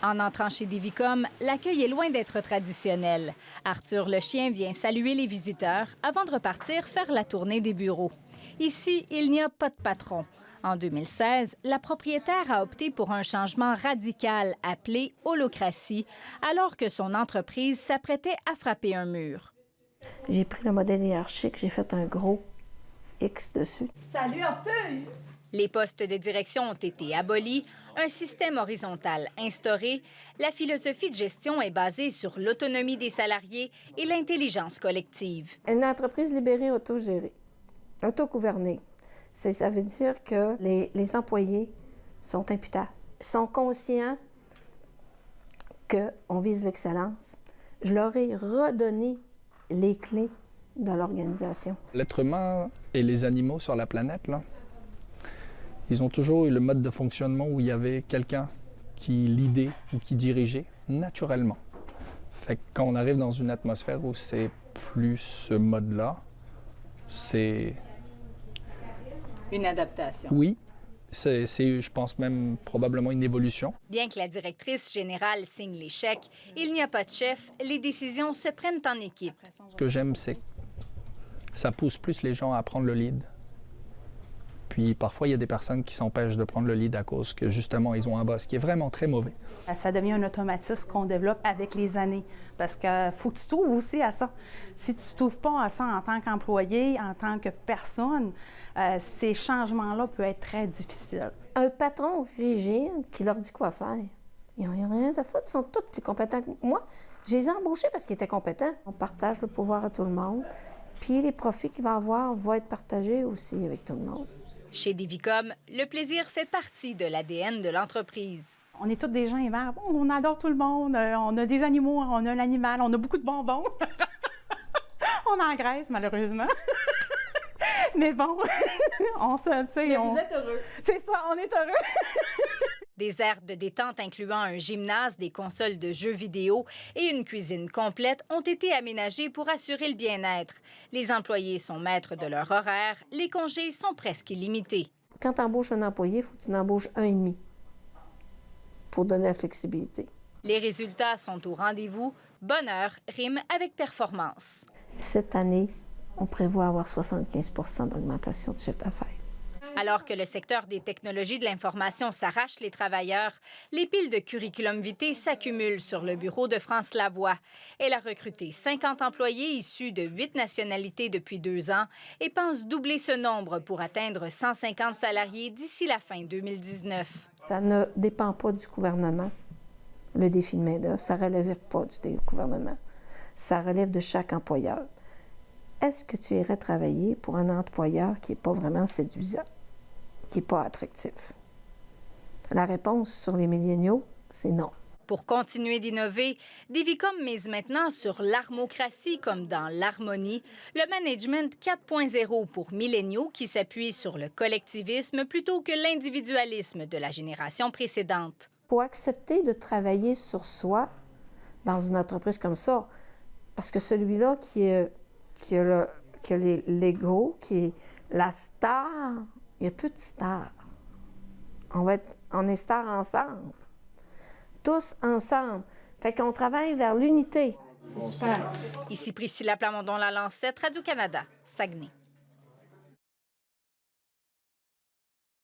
En entrant chez Divicom, l'accueil est loin d'être traditionnel. Arthur le chien vient saluer les visiteurs avant de repartir faire la tournée des bureaux. Ici, il n'y a pas de patron. En 2016, la propriétaire a opté pour un changement radical appelé holocratie, alors que son entreprise s'apprêtait à frapper un mur. J'ai pris le modèle hiérarchique, j'ai fait un gros X dessus. Salut Arthur! Les postes de direction ont été abolis, un système horizontal instauré, la philosophie de gestion est basée sur l'autonomie des salariés et l'intelligence collective. Une entreprise libérée, autogérée, autogouvernée. Ça veut dire que les employés sont imputables, sont conscients qu'on vise l'excellence. Je leur ai redonné les clés de l'organisation. L'être humain et les animaux sur la planète, là, ils ont toujours eu le mode de fonctionnement où il y avait quelqu'un qui lidait ou qui dirigeait naturellement. Fait que quand on arrive dans une atmosphère où c'est plus ce mode-là, c'est... Une adaptation. Oui, c'est, je pense même probablement une évolution. Bien que la directrice générale signe les chèques, il n'y a pas de chef, les décisions se prennent en équipe. Ce que j'aime, c'est que ça pousse plus les gens à prendre le lead. Puis parfois, il y a des personnes qui s'empêchent de prendre le lead à cause que, justement, ils ont un boss qui est vraiment très mauvais. Ça devient un automatisme qu'on développe avec les années, parce qu'il faut que tu t'ouvres aussi à ça. Si tu ne t'ouvres pas à ça en tant qu'employé, en tant que personne, ces changements-là peuvent être très difficiles. Un patron rigide qui leur dit quoi faire, ils n'ont rien de foutre, ils sont tous plus compétents que moi. Je les ai embauchés parce qu'ils étaient compétents. On partage le pouvoir à tout le monde, puis les profits qu'il va avoir vont être partagés aussi avec tout le monde. Chez Divicom, le plaisir fait partie de l'ADN de l'entreprise. On est tous des gens aimables. On adore tout le monde. On a des animaux, on a l'animal, on a beaucoup de bonbons. On engraisse, malheureusement. Mais bon, on se... Mais vous êtes heureux. C'est ça, on est heureux. Des aires de détente incluant un gymnase, des consoles de jeux vidéo et une cuisine complète ont été aménagées pour assurer le bien-être. Les employés sont maîtres de leur horaire, les congés sont presque illimités. Quand tu embauches un employé, il faut que tu en embauches un et demi pour donner la flexibilité. Les résultats sont au rendez-vous. Bonheur rime avec performance. Cette année, on prévoit avoir 75 % d'augmentation de chiffre d'affaires. Alors que le secteur des technologies de l'information s'arrache les travailleurs, les piles de curriculum vitae s'accumulent sur le bureau de France Lavoie. Elle a recruté 50 employés issus de 8 nationalités depuis 2 ans et pense doubler ce nombre pour atteindre 150 salariés d'ici la fin 2019. Ça ne dépend pas du gouvernement, le défi de main-d'œuvre. Ça ne relève pas du gouvernement. Ça relève de chaque employeur. Est-ce que tu irais travailler pour un employeur qui n'est pas vraiment séduisant, qui n'est pas attractif? La réponse sur les milléniaux, c'est non. Pour continuer d'innover, Divicom mise maintenant sur l'armocratie comme dans l'harmonie, le management 4.0 pour milléniaux qui s'appuie sur le collectivisme plutôt que l'individualisme de la génération précédente. Il faut accepter de travailler sur soi dans une entreprise comme ça, parce que celui-là qui a l'ego, qui est la star, il y a peu de stars. On est stars ensemble. Tous ensemble. Fait qu'on travaille vers l'unité. C'est super. Ici Priscilla Plamondon-Lalancette, Radio-Canada, Saguenay.